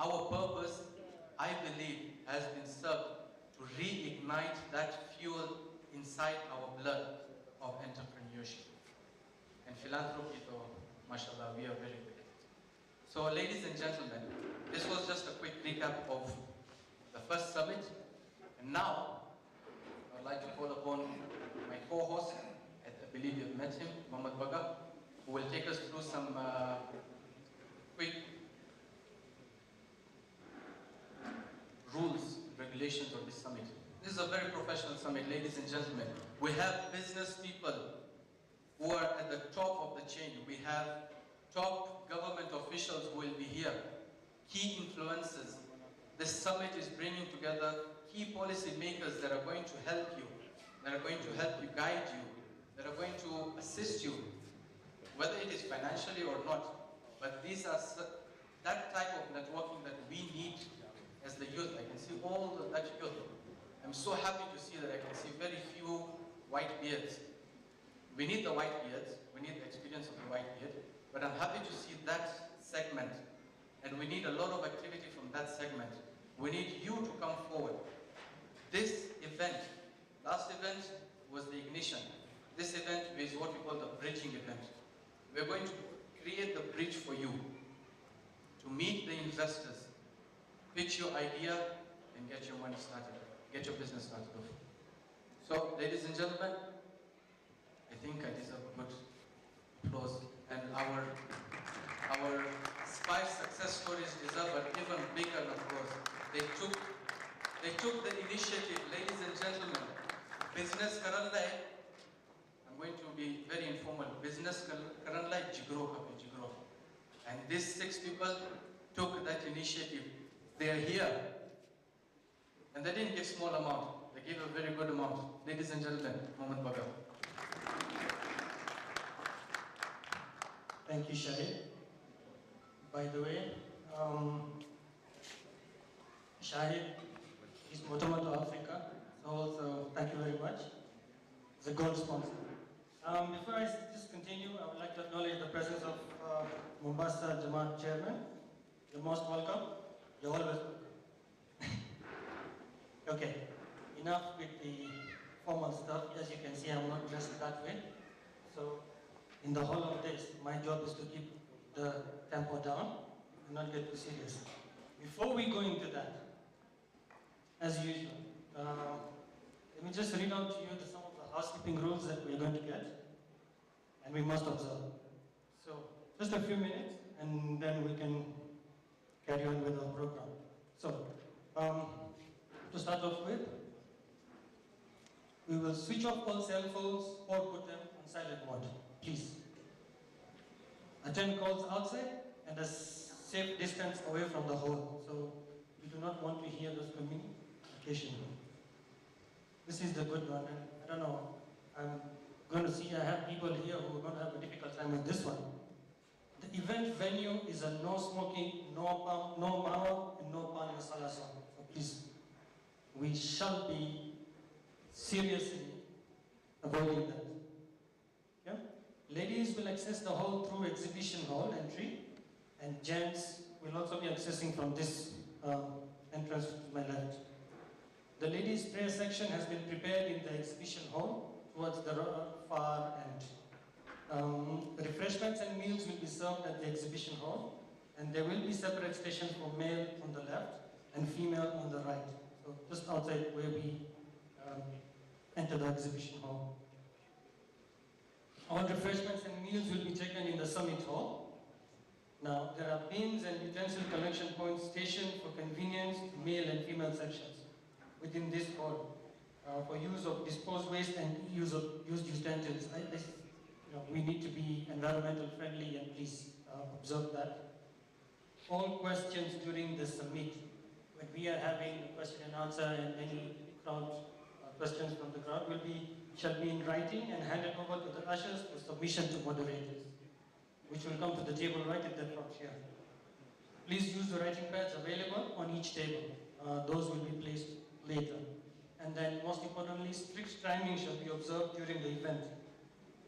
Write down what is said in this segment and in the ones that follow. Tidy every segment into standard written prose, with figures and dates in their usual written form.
our purpose, I believe, has been served to reignite that fuel inside our blood of entrepreneurship. And philanthropy, though, mashallah, we are very good at it. So, ladies and gentlemen, this was just a quick recap of the first summit. And now, I would like to call upon my co-host, I believe you've met him, Mohammed Baga, who will take us through some quick rules, regulations of this summit. This is a very professional summit, ladies and gentlemen. We have business people who are at the top of the chain. We have top government officials who will be here, key influencers. This summit is bringing together key policy makers that are going to help you, that are going to help you, guide you, that are going to assist you, whether it is financially or not. But these are that type of networking that we need as the youth. I can see all that youth. I'm so happy to see that I can see very few white beards. We need the white beards, we need the experience of the white beard, but I'm happy to see that segment, and we need a lot of activity from that segment. We need you to come forward. This event, last event was the ignition. This event is what we call the bridging event. We're going to create the bridge for you to meet the investors, pitch your idea, and get your money started, get your business started off. So, ladies and gentlemen, I think I deserve a good applause, and our 5 success stories deserve an even bigger applause. They took the initiative, ladies and gentlemen. Business Karanlai, I'm going to be very informal. Business Karanlai Jigro. And these 6 people took that initiative. They are here. And they didn't give small amount. They gave a very good amount. Ladies and gentlemen, Mohammed Baga. Thank you, Shahid. By the way, Shahid is Motomoto Africa, so also thank you very much. It's a gold sponsor. Before I just continue, I would like to acknowledge the presence of Mombasa Jamaat Chairman. You're most welcome. You're always welcome. Okay, enough with the formal stuff. As you can see, I'm not dressed that way. So, in the whole of this, my job is to keep the tempo down and not get too serious. Before we go into that, as usual, let me just read out to you some of the housekeeping rules that we're going to get and we must observe. So, just a few minutes and then we can carry on with our program. So, to start off with, we will switch off all cell phones or put them on silent mode, please. Attend calls outside and a safe distance away from the hall. So we do not want to hear those communications. This is the good one, and I don't know, I'm going to see I have people here who are going to have a difficult time with this one. The event venue is a no smoking, no palm, no mawa, and no pan installation. So please, we shall be seriously avoiding that. Okay? Ladies will access the hall through exhibition hall entry, and gents will also be accessing from this entrance to my left. The ladies' prayer section has been prepared in the exhibition hall towards the far end. Refreshments and meals will be served at the exhibition hall, and there will be separate stations for male on the left and female on the right. So just outside where we enter the exhibition hall. All refreshments and meals will be taken in the summit hall. Now, there are bins and utensil collection points stationed for convenience to male and female sections within this hall for use of disposed waste and use of used utensils. We need to be environmental friendly, and please observe that. All questions during the summit, when we are having a question and answer and any crowd questions from the crowd shall be in writing and handed over to the ushers for submission to moderators, which will come to the table right at the front here. Please use the writing pads available on each table. Those will be placed later. And then, most importantly, strict timing shall be observed during the event,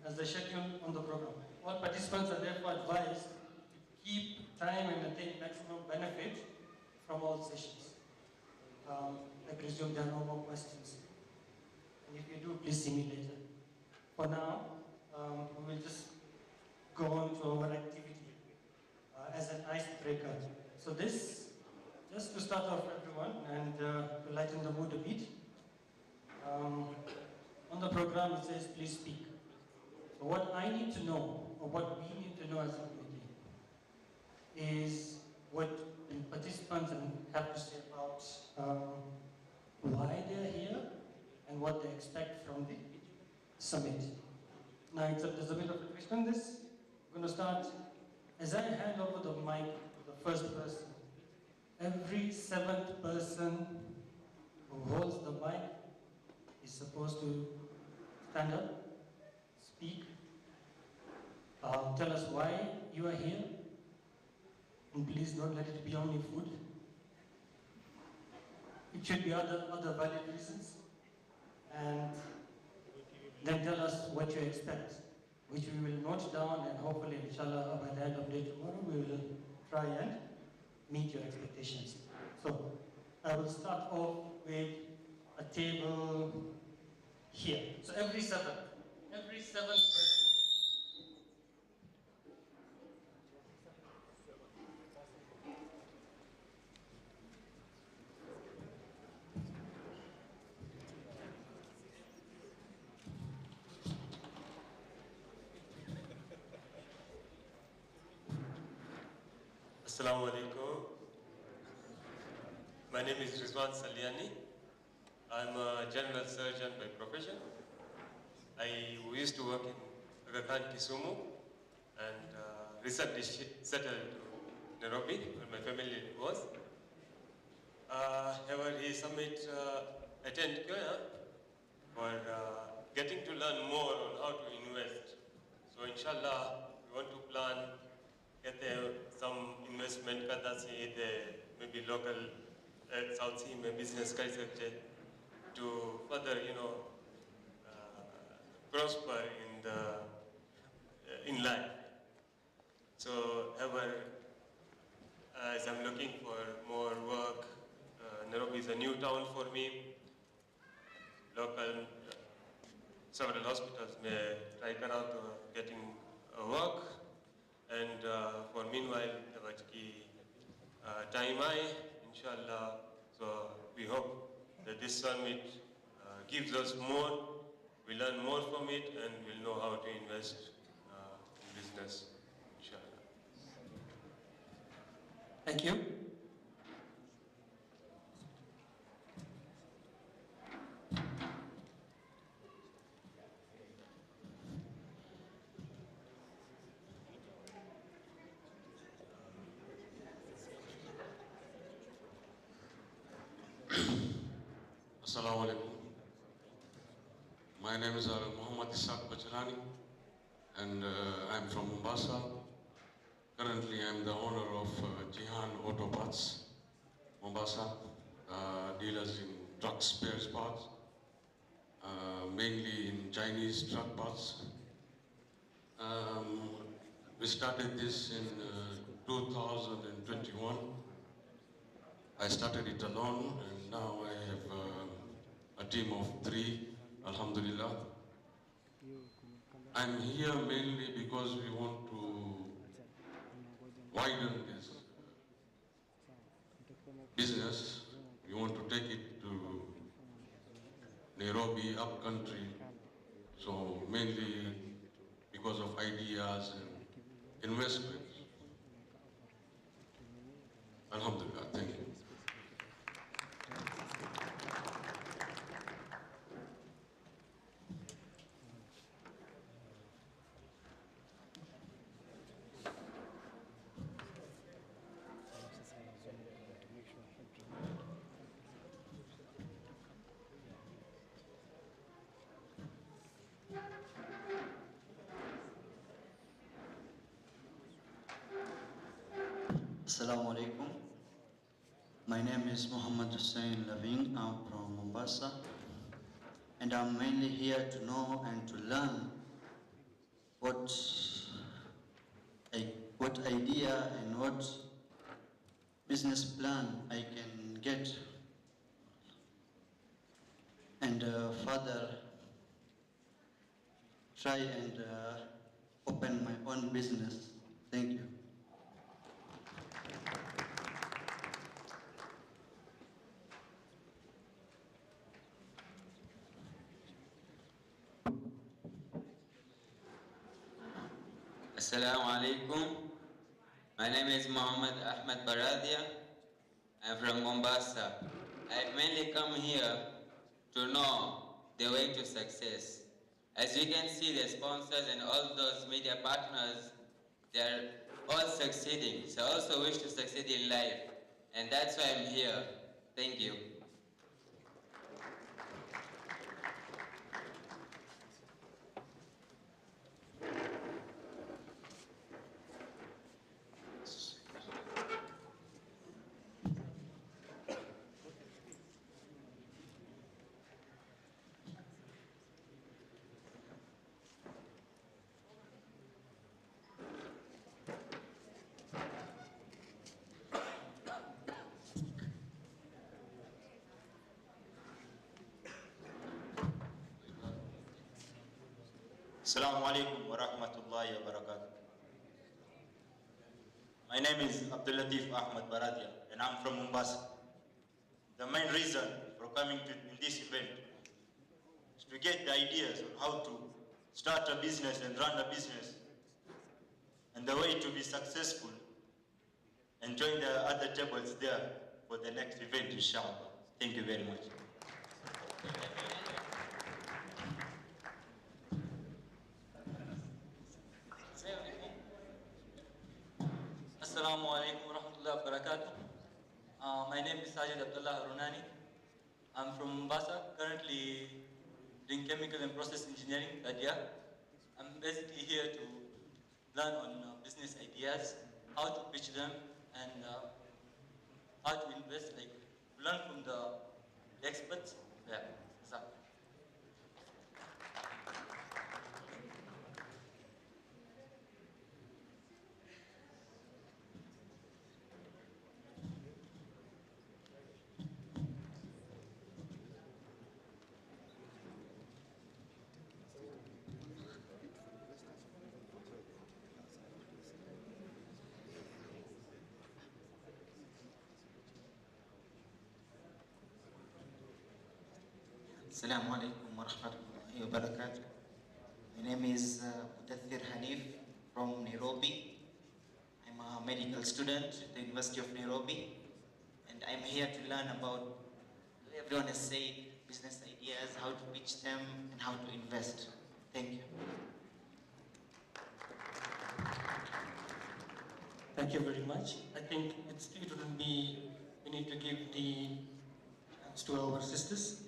as the schedule on the program. All participants are therefore advised to keep time and attain maximum benefit from all sessions. I presume there are no more questions. And if you do, please see me later. For now, we will just go on to our activity as an icebreaker. So this, just to start off everyone and to lighten the mood a bit, on the program it says, please speak. So what I need to know, or what we need to know as a committee, is what the participants have to say about why they're here and what they expect from the summit. Now, there's a bit of a twist on this. I'm going to start, as I hand over the mic to the first person, every seventh person who holds the mic is supposed to stand up, speak, tell us why you are here, and please don't let it be only food. It should be other valid reasons, and then tell us what you expect, which we will note down, and hopefully, inshallah, by the end of the day tomorrow, we will try and meet your expectations. So, I will start off with a table here. So every seventh person. Assalamu alaikum. My name is Rizwan Saliani. I'm a general surgeon by profession. I used to work in Aga Khan, Kisumu, and recently settled to Nairobi, where my family was. However, he summit attend Kenya for getting to learn more on how to invest. So inshallah, we want to plan get some investment see maybe local South Sea business to further prosper in life. So however, as I'm looking for more work, Nairobi is a new town for me. Local several hospitals may try out to getting work. And for meanwhile, time inshallah. So we hope that this summit gives us more, we learn more from it, and we'll know how to invest in business, inshallah. Thank you. Assalamu alaikum. My name is Muhammad Isaac Bajrani, and I'm from Mombasa. Currently, I'm the owner of Jihan Auto Parts, Mombasa, dealers in truck spares parts, mainly in Chinese truck parts. We started this in 2021. I started it alone, and now I have a team of 3, alhamdulillah. I'm here mainly because we want to widen this business. We want to take it to Nairobi, up country. So mainly because of ideas and investments. Alhamdulillah, thank you. Assalamu alaikum. My name is Muhammad Hussein Laving. I'm from Mombasa, and I'm mainly here to know and to learn what idea and what business plan I can get and further try and open my own business. Thank you. Assalamu alaikum. My name is Muhammad Ahmed Baradia. I'm from Mombasa. I've mainly come here to know the way to success. As you can see, the sponsors and all those media partners, they're all succeeding. So I also wish to succeed in life. And that's why I'm here. Thank you. Assalamu alaikum wa rahmatullahi wa barakatuh. My name is Abdul Latif Ahmed Baradia and I'm from Mombasa. The main reason for coming in this event is to get the ideas on how to start a business and run a business and the way to be successful and join the other tables there for the next event, inshallah. Thank you very much. Assalamu alaikum wa rahmatullahi wa barakatuh. My name is Sajid Abdullah Harunani. I'm from Mombasa, currently doing chemical and process engineering that year. I'm basically here to learn on business ideas, how to pitch them, and how to invest, like learn from the experts there. Exactly. Assalamu alaikum wa rahmatullahi wa barakatuh. My name is Mudathir Hanif from Nairobi. I'm a medical student at the University of Nairobi, and I'm here to learn about, everyone has said, business ideas, how to pitch them, and how to invest. Thank you. Thank you very much. I think it wouldn't be, we need to give the chance to our sisters.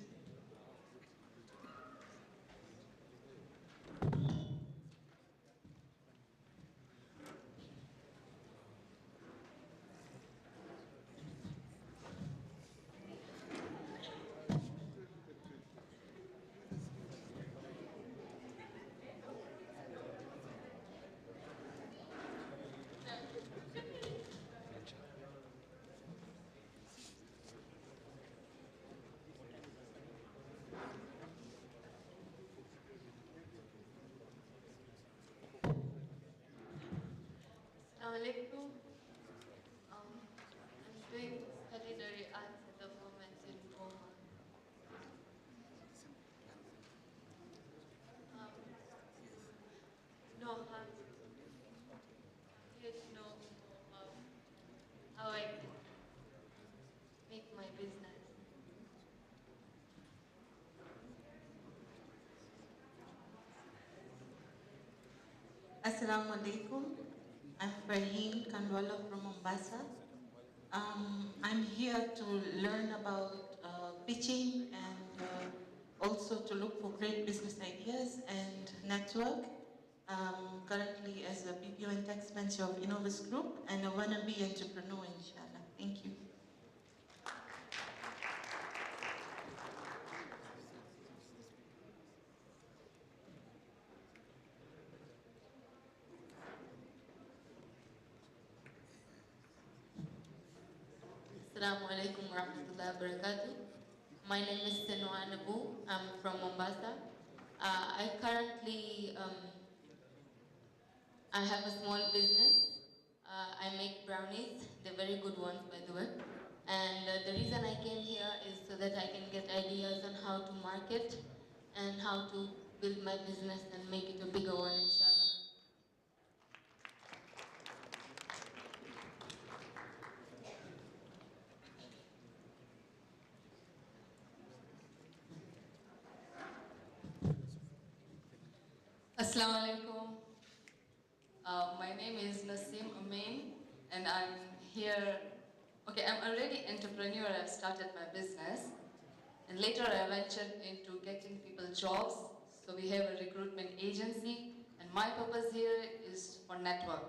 Assalamualaikum. I'm doing culinary arts at the moment in Memon. No harm. Here to know how I can make my business. Assalamu alaikum. I'm Farheen Kanwala from Mombasa. I'm here to learn about pitching and also to look for great business ideas and network. Currently as a BPO and tax manager of Innovis Group, and I want to be entrepreneur, inshallah. Thank you. Assalamu alaikum wa rahmatullahi wa barakatuh. My name is Senwa Nabu. I'm from Mombasa. I currently I have a small business. I make brownies. They're very good ones, by the way. And the reason I came here is so that I can get ideas on how to market and how to build my business and make it a bigger one, inshallah. Assalamu alaikum. My name is Nasim Amin, and I'm here. Okay, I'm already entrepreneur. I started my business, and later I ventured into getting people jobs. So we have a recruitment agency, and my purpose here is for network.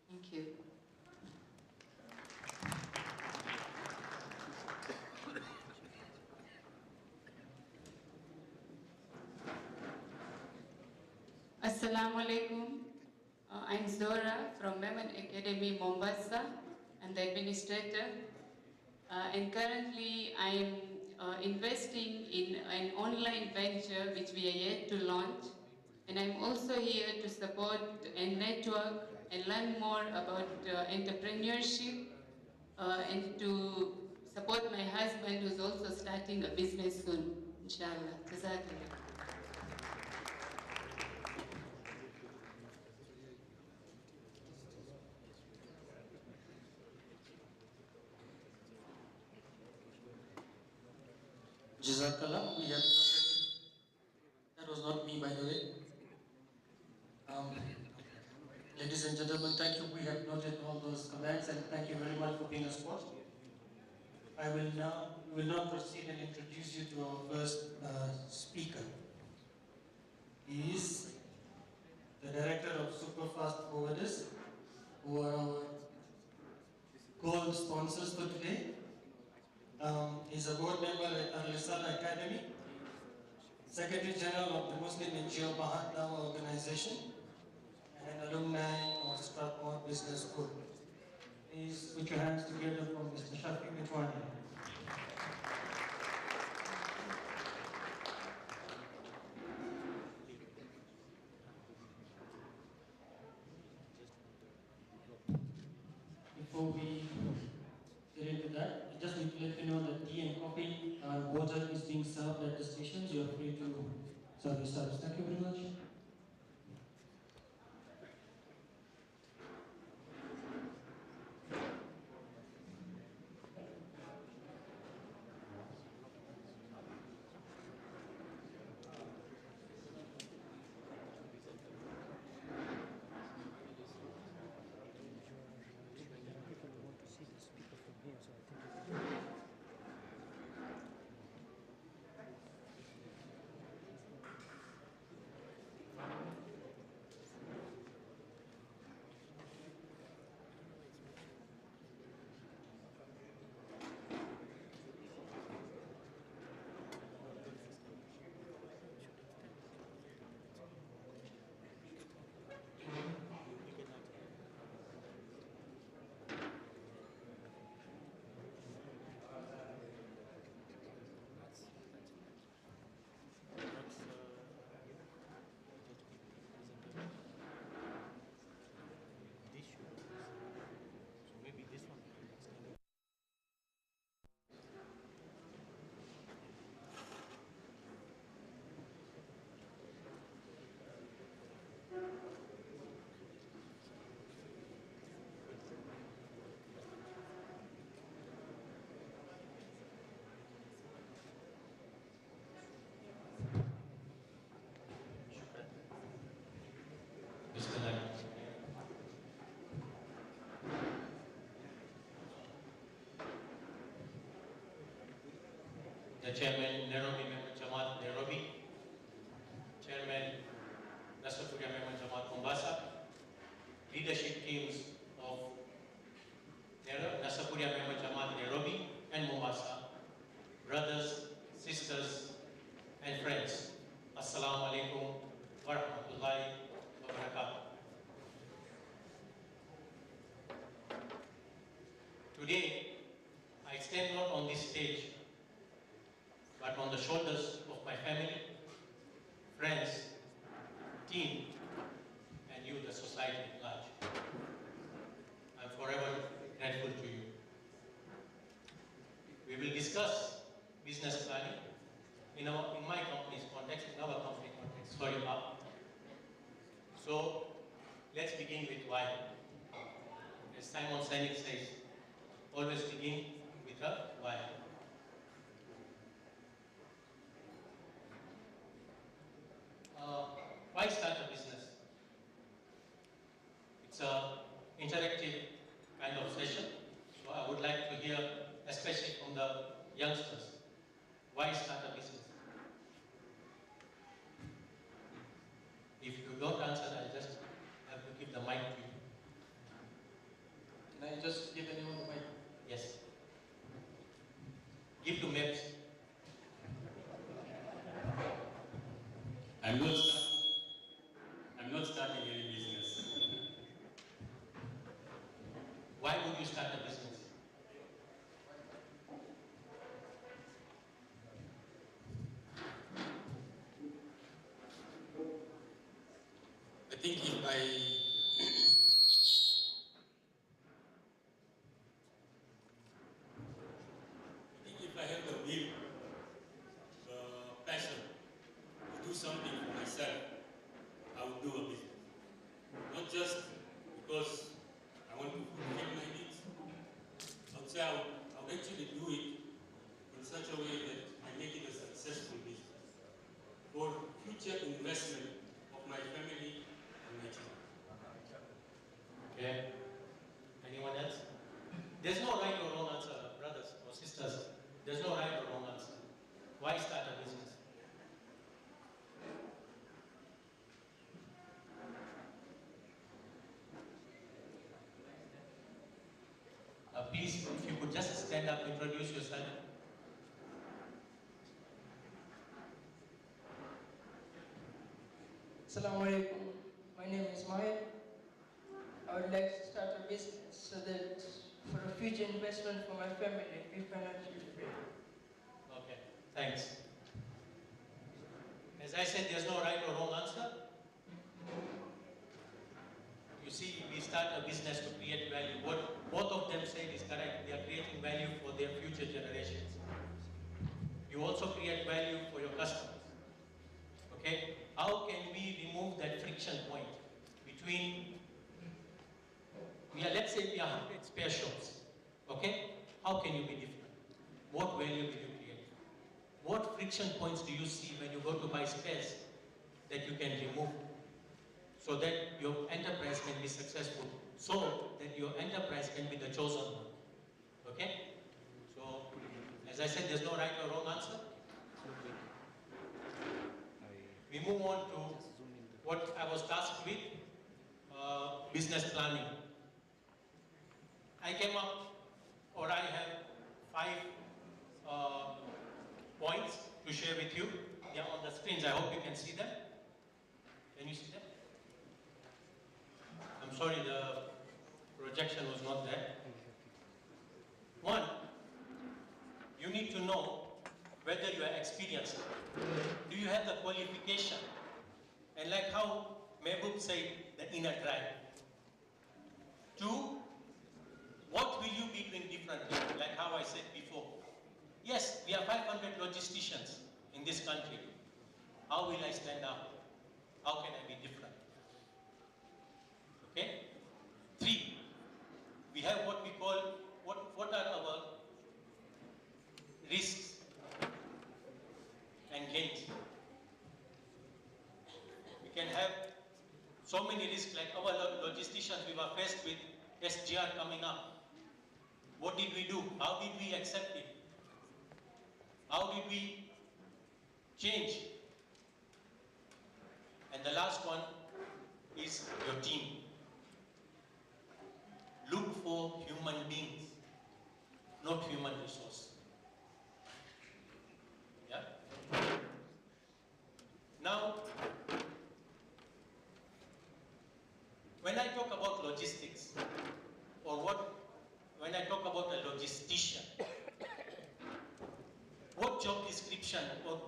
Thank you. Assalamu alaikum. I'm Zora from Memon Academy, Mombasa, and the administrator. And currently I'm investing in an online venture which we are yet to launch. And I'm also here to support and network and learn more about entrepreneurship and to support my husband who's also starting a business soon, inshallah. Jazakallah. Jazakallah, we have noted. That was not me, by the way. Ladies and gentlemen, thank you. We have noted all those comments, and thank you very much for being a sport. We will now proceed and introduce you to our first speaker. He is the director of Superfast Forwarders, who are our gold sponsors for today. He's a board member at Al-Risala Academy, Secretary General of the Muslim NGO Mahat Dawa Organization, and an alumni of Strathmore Business School. Please put your hands together for Mr. Shafi Mitwani. Before we get into that, I just need to let you know that tea and coffee and water is being served at the stations. You are free to serve yourselves. Thank you very much. The Chairman, Nairobi Memon Jamaat, Nairobi, Chairman, Nasapuria Memon Jamaat, Mombasa, leadership teams of Nasapuria Memon Jamaat, Nairobi and Mombasa, brothers, sisters, and friends. Assalamu alaikum wa rahmatullahi wa barakatuh. Today, I stand not on this stage, but on the shoulders of my family, friends, team, and you, the society at large. I'm forever grateful to you. We will discuss business planning in my company's context, in our company context, sorry, So, let's begin with why. As Simon Sinek says, always begin with a why. Why start a business? It's an interactive kind of session, so I would like to hear, especially from the youngsters, why start a business? If you don't answer, I just have to give the mic to you. Can I just give anyone the mic? Yes. Give to Meps. I'm not starting any business. Why would you start a business? I think if I have the will, the passion to do something for myself, I will do a business. Not just because I want to fulfill my needs. I would say I would actually do it in such a way that I make it a successful business for future investment of my family and my team. Okay. Anyone else? There's no right or wrong answer, brothers or sisters. There's no right or wrong answer. Why start a business? Please, if you could just stand up, introduce yourself. Assalamu alaikum. My name is Maya. I would like to start a business so that for a future investment for my family, be financially free. Okay, thanks. As I said, there's no right or wrong answer. You see, we start a business to create value. What both of them said is correct. They are creating value for their future generations. You also create value for your customers. Okay? How can we remove that friction point between, let's say we are 100 spare shops. Okay? How can you be different? What value will you create? What friction points do you see when you go to buy spares that you can remove so that your enterprise can be successful, so that your enterprise can be the chosen one? Okay? So, as I said, there's no right or wrong answer. We move on to what I was tasked with, business planning. I came up, or I have 5 points to share with you. They are on the screens. I hope you can see them. Can you see them? I'm sorry, the projection was not there. 1, you need to know whether you are experienced. Do you have the qualification? And like how Mehboob said, the inner drive. 2, what will you be doing differently? Like how I said before. Yes, we have 500 logisticians in this country. How will I stand out? How can I be different? Okay? 3, we have what we call, what are our risks and gains? We can have so many risks, like our logisticians, we were faced with SGR coming up. What did we do? How did we accept it? How did we change? And the last one is your team. Look for human beings, not human resource. Yeah? Now, when I talk about logistics, or when I talk about a logistician, logistician or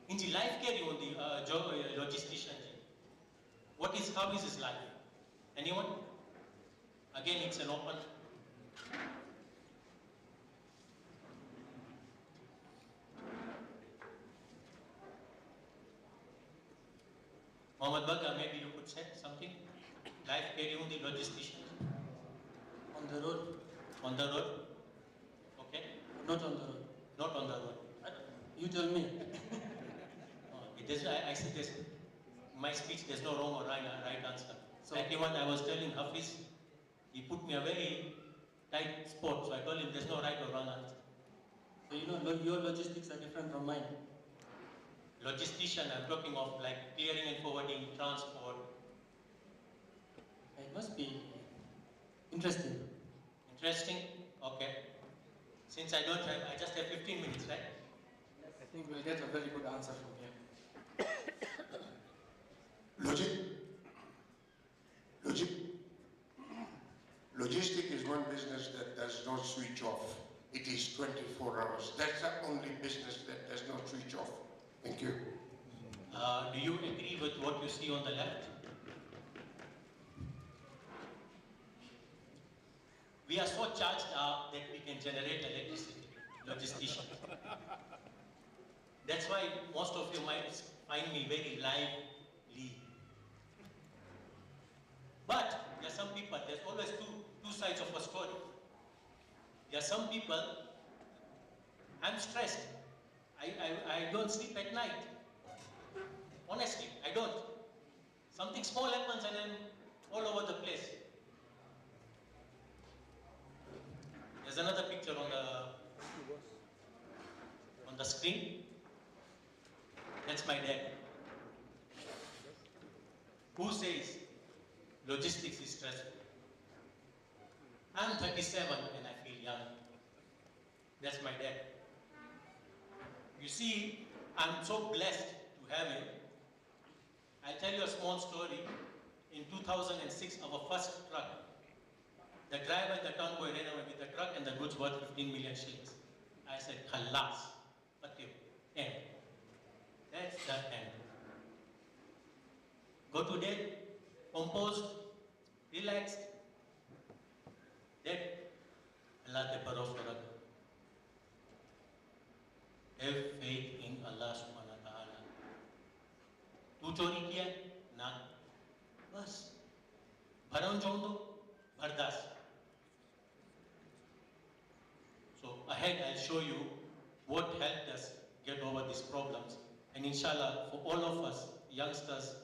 in the life carry on the logistician. How is his life? Anyone? Again, it's an open. Mohammed Baga, maybe you could say something. Life carry on the logistician. On the road. On the road. Okay. Not on the road. Not on the road. You tell me. I said this. In my speech, there's no wrong or right answer. So like the one I was telling Hafiz, he put me a very tight spot. So I told him there's no right or wrong answer. So you know your logistics are different from mine. Logistician, I'm talking of like clearing and forwarding, transport. It must be interesting. Interesting? Okay. Since I just have 15 minutes, right? I think we'll get a very good answer from here. Logistic is one business that does not switch off. It is 24 hours. That's the only business that does not switch off. Thank you. Do you agree with what you see on the left? We are so charged up that we can generate electricity, logisticians. That's why most of you might find me very lively. But there are some people, there's always two sides of a story. There are some people, I'm stressed. I don't sleep at night. Honestly, I don't. Something small happens and I'm all over the place. There's another picture on the screen. That's my dad. Who says logistics is stressful? I'm 37 and I feel young. That's my dad. You see, I'm so blessed to have him. I'll tell you a small story. In 2006, our first truck, the driver and the convoy ran away with the truck and the goods worth 15 million shillings. I said, Khalas, Patio, end. That's the end. Go to bed, composed, relaxed. That Allah te bharosa rakho. Have faith in Allah subhanahu wa ta'ala. Tu chori kiya? Na. Bas. Bharan jondo, bhardas. So ahead I'll show you what helped us get over these problems. And inshallah, for all of us, youngsters,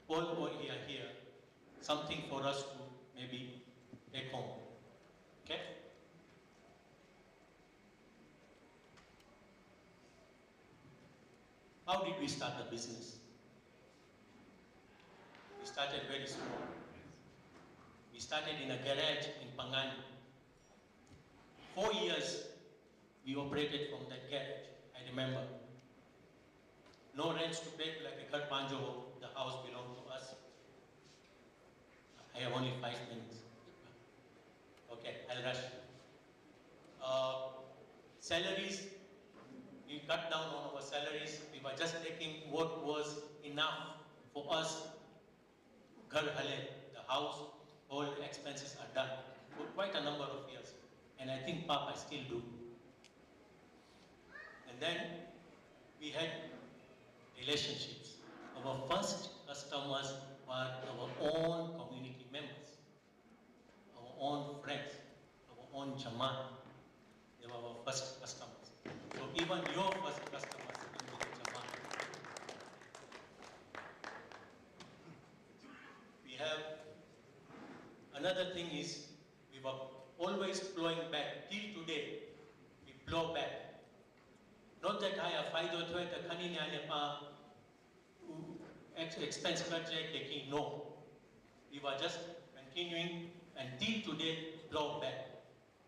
all who are here, something for us to maybe take home. Okay? How did we start the business? We started very small. We started in a garage in Pangani. 4 years we operated from that garage, I remember. No rents to pay, like a Ghar Panjo, the house belonged to us. I have only 5 minutes. Okay, I'll rush. Salaries, we cut down on our salaries. We were just taking what was enough for us. Ghar Hale, the house, all expenses are done for quite a number of years. And I think Papa still do. And then we had relationships. Our first customers were our own community members, our own friends, our own Jamaat. They were our first customers. So even your first customers will be the Jamaat. We have another thing is we were always flowing back. Till today, we flow back. Not that I have faido to it, a kanini anepa expense budget taking. No. We were just continuing until today flow back.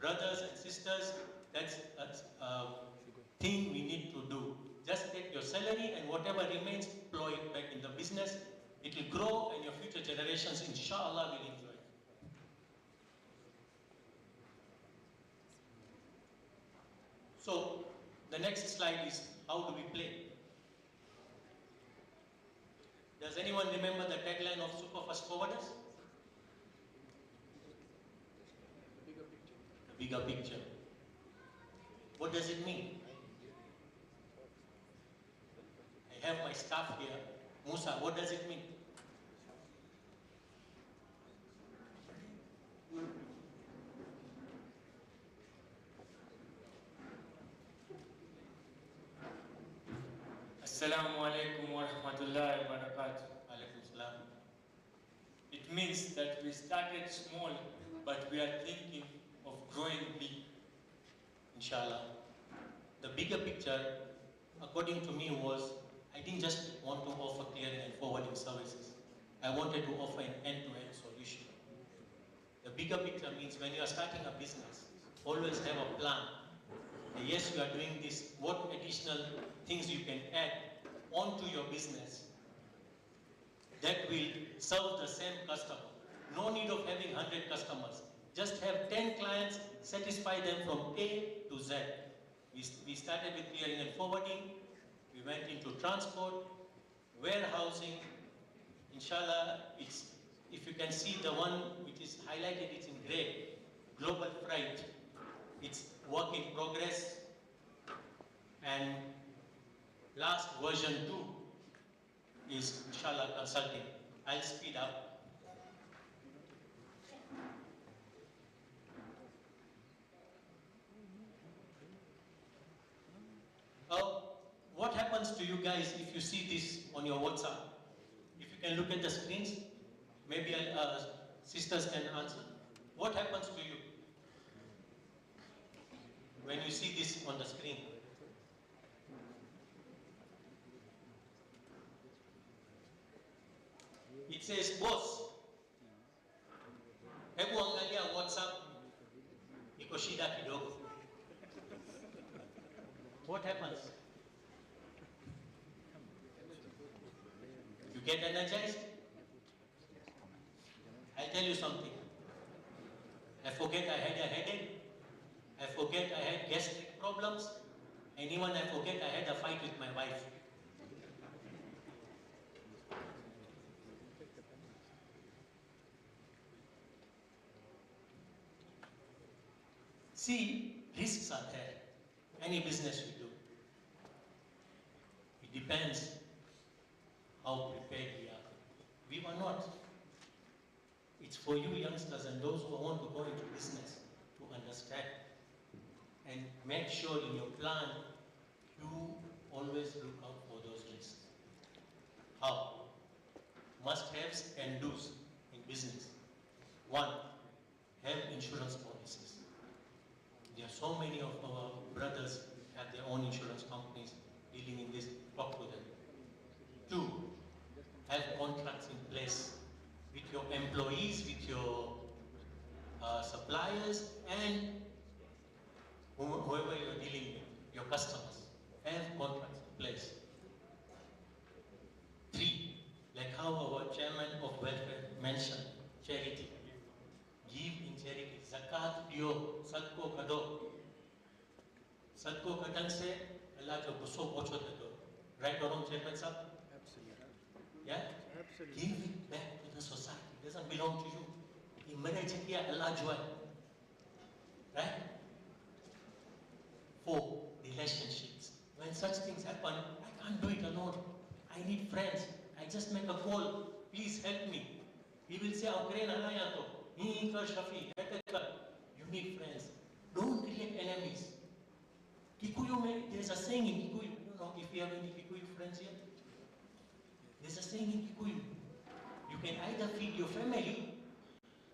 Brothers and sisters, that's a thing we need to do. Just take your salary and whatever remains, plow it back in the business. It will grow and your future generations, inshallah, will enjoy it. So, the next slide is how do we play? Does anyone remember the tagline of Super Fast Forwarders? The bigger picture. What does it mean? I have my staff here. Musa, what does it mean? Assalamu alaikum wa rahmatullahi wa barakatuh. It means that we started small, but we are thinking of growing big. Inshallah. The bigger picture, according to me, was I didn't just want to offer clearing and forwarding services. I wanted to offer an end-to-end solution. The bigger picture means when you are starting a business, always have a plan. And yes, you are doing this, what additional things you can add onto your business that will serve the same customer. No need of having 100 customers. Just have 10 clients, satisfy them from A to Z. We started with clearing and forwarding. We went into transport, warehousing. Inshallah, if you can see the one which is highlighted, it's in gray, global freight. It's work in progress. And last version 2 is inshallah consulting. I'll speed up. What happens to you guys if you see this on your WhatsApp? If you can look at the screens, maybe sisters can answer. What happens to you when you see this on the screen? It says, boss, hebu angalia WhatsApp, iko shida kidogo. What happens? You get energized? I'll tell you something. I forget I had a headache. I forget I had gastric problems. And even I forget I had a fight with my wife. See, risks are there. Any business we do. It depends how prepared we are. We were not. It's for you youngsters and those who want to go into business to understand and make sure in your plan you always look out for those risks. How? Must-haves and do's in business. 1, have insurance policies. There are so many of our brothers have their own insurance companies dealing in this. Talk to them. 2, have contracts in place with your employees, with your suppliers, and whoever you're dealing with, your customers. Have contracts in place. 3, like how our chairman of welfare mentioned, charity. Give in charity. Zakat dio, sadko kado. Sadko kadan se, Allah ka gusto bocho dado. Right or wrong, Chairman sir? Absolutely. Yeah? Absolutely. Give it back to the society. It doesn't belong to you. In marriage, Allah joy. Right? 4, relationships. When such things happen, I can't do it alone. I need friends. I just make a call. Please help me. He will say, you need friends. Don't create enemies. Kikuyu, there's a saying in Kikuyu. I don't know if you have any Kikuyu friends here. There's a saying in Kikuyu. You can either feed your family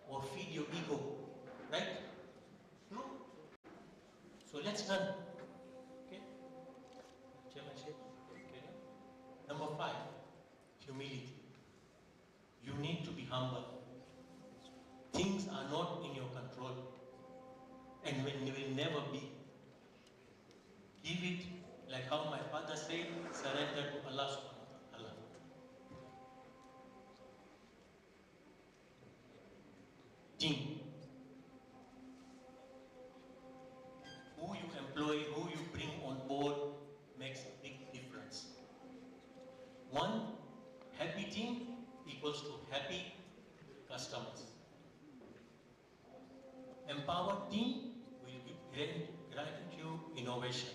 or feed your ego. Right? No? So let's learn. Okay? Chairmanship. Okay. Number 5, humility. You need to be humble. Things are not in your control. And they will never be. Give it, like how my father said, surrender to Allah subhanahu wa ta'ala. Team. Who you employ, who you bring on board makes a big One happy team equals to happy customers. Empowered team will grant you innovation.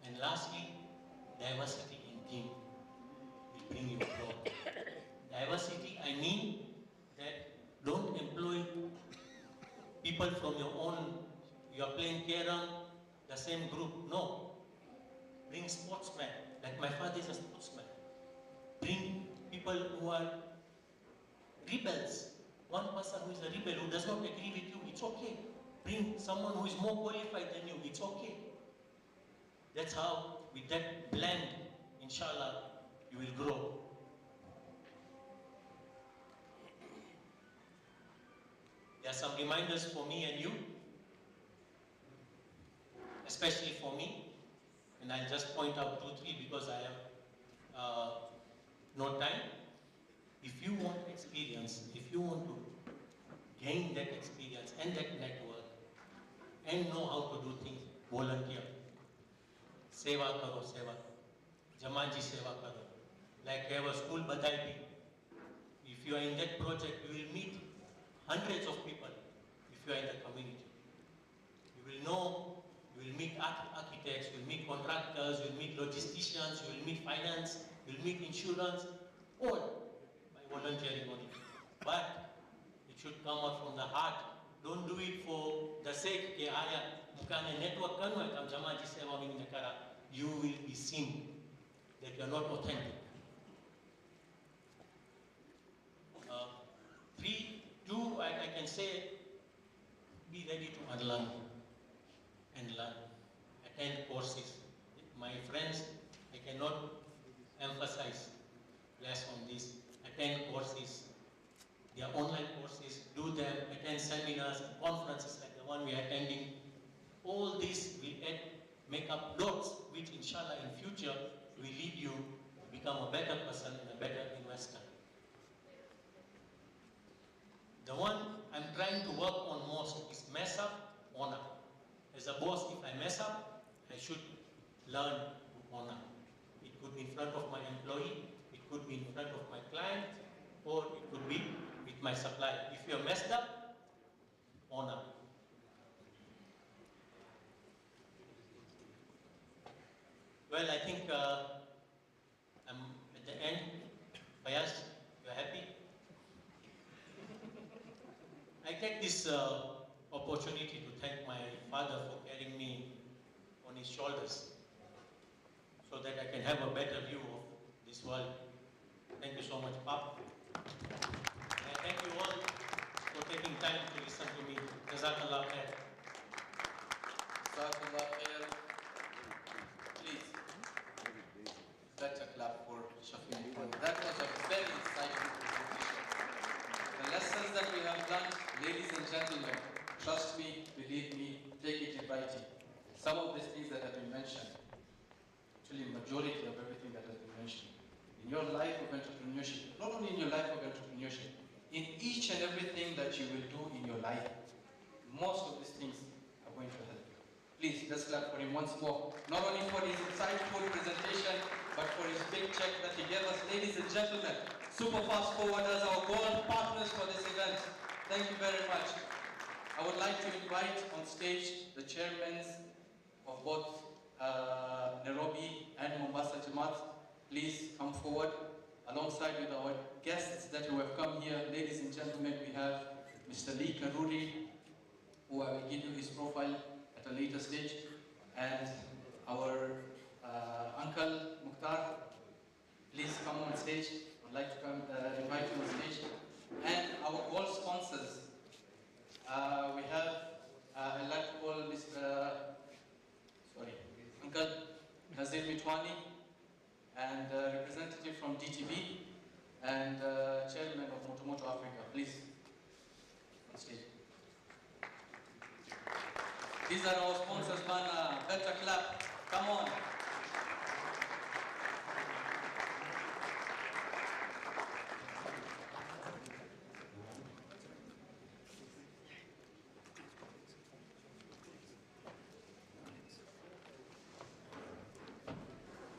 And lastly, diversity in team will bring you growth. Diversity, I mean that don't employ people from your own, you are playing carom, the same group. No. Bring sportsmen, like my father is a sportsman. Bring people who are rebels. One person who is a rebel, who does not agree with you, it's okay. Bring someone who is more qualified than you, it's okay. That's how, with that blend, inshallah, you will grow. There are some reminders for me and you, especially for me, and I'll just point out 2, 3 because I have no time. If you want experience, if you want to gain that experience and that network and know how to do things, volunteer. Seva karo, seva. Jamaji seva karo. Like we have a school badai. If you are in that project, you will meet hundreds of people if you are in the community. You will know, you will meet architects, you will meet contractors, you will meet logisticians, you will meet finance, you will meet insurance, all by volunteering only. But it should come out from the heart. Don't do it for the sake ke aya mukane network kanwa kam jamaji seva mingi nakara. You will be seen that you are not authentic. 3, 2, I can say, be ready to unlearn and learn. Attend courses. My friends, I cannot emphasize less on this. Attend courses. There are online courses, do them, attend seminars, conferences like the one we are attending. All this will make up lots which inshallah in future will lead you to become a better person and a better investor. The one I'm trying to work on most is mess up, honor. As a boss, if I mess up, I should learn to honor. It could be in front of my employee, it could be in front of my client, or it could be with my supplier. If you're messed up, honor. Well, I think I'm at the end. Fayaz, you're happy? I take this opportunity to thank my father for carrying me on his shoulders so that I can have a better view of this world. Thank you so much, Pap. And thank you all for taking time to listen to me. Jazakallah khair. Jazakallah khair. Please, let's clap for Shafiq. That was a very insightful presentation. The lessons that we have learned, ladies and gentlemen, trust me, believe me, take it in writing. Some of these things that have been mentioned, actually majority of everything that has been mentioned, in your life of entrepreneurship, not only in your life of entrepreneurship, in each and everything that you will do in your life, most of these things are going to help you. Please, let's clap for him once more. Not only for his insightful presentation, but for his big check that he gave us. Ladies and gentlemen, Super Fast Forwarders, our gold partners for this event. Thank you very much. I would like to invite on stage the chairmen of both Nairobi and Mombasa Jamaat. Please come forward alongside with our guests that who have come here. Ladies and gentlemen, we have Mr. Lee Karuri, who I will give you his profile at a later stage, and our uncle Mukhtar. Please come on stage. I'd like to come invite you on stage. And our gold sponsors. We have, I'd like to call Mr. Uncle Nazir Mitwani, and representative from DTV, and chairman of Motomoto Africa. Please, on stage. These are our sponsors, man. Better clap. Come on.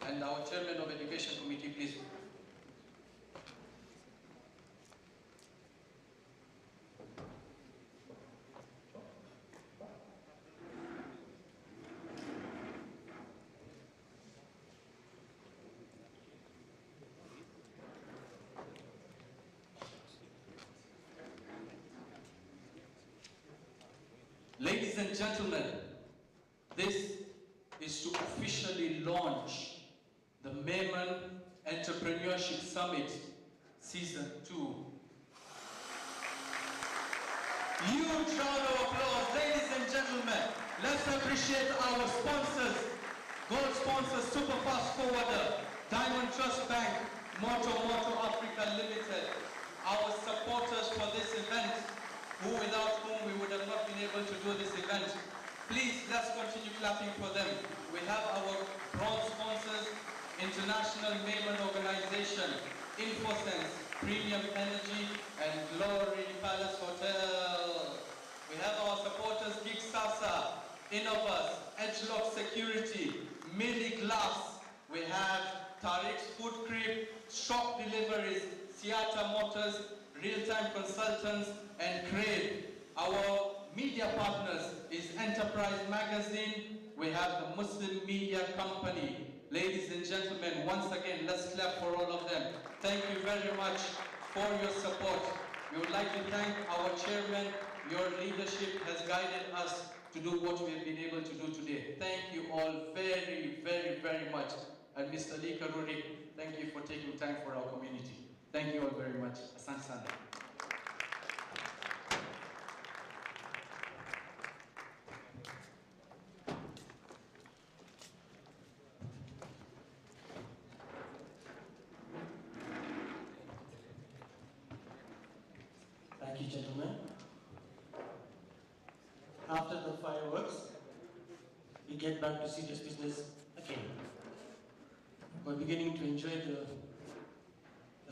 And And our Chairman of Education Committee, please. Ladies and gentlemen, this is to officially launch the Memon Entrepreneurship Summit Season 2. Huge round of applause, ladies and gentlemen. Let's appreciate our sponsors. Gold sponsors, Superfast Forwarder, Diamond Trust Bank, Moto Africa Limited. Our supporters for this event, without whom we would have not been able to do this event. Please, let's continue clapping for them. We have our bronze sponsors, International Memon Organization, InfoSense, Premium Energy, and Glory Palace Hotel. We have our supporters, Gig Sasa, Innovus, Edgelock Security, Milli Glass. We have Tariq's Food Crib, Shop Deliveries, Seattle Motors, Real-Time Consultants, and Crave. Our media partners is Enterprise Magazine. We have the Muslim Media Company. Ladies and gentlemen, once again, let's clap for all of them. Thank you very much for your support. We would like to thank our chairman. Your leadership has guided us to do what we have been able to do today. Thank you all very, very, very much. And Mr. Lee Karuri, thank you for taking time for our community. Thank you all very much. Asante sana. Thank you, gentlemen. After the fireworks, we get back to serious business again. We're beginning to enjoy the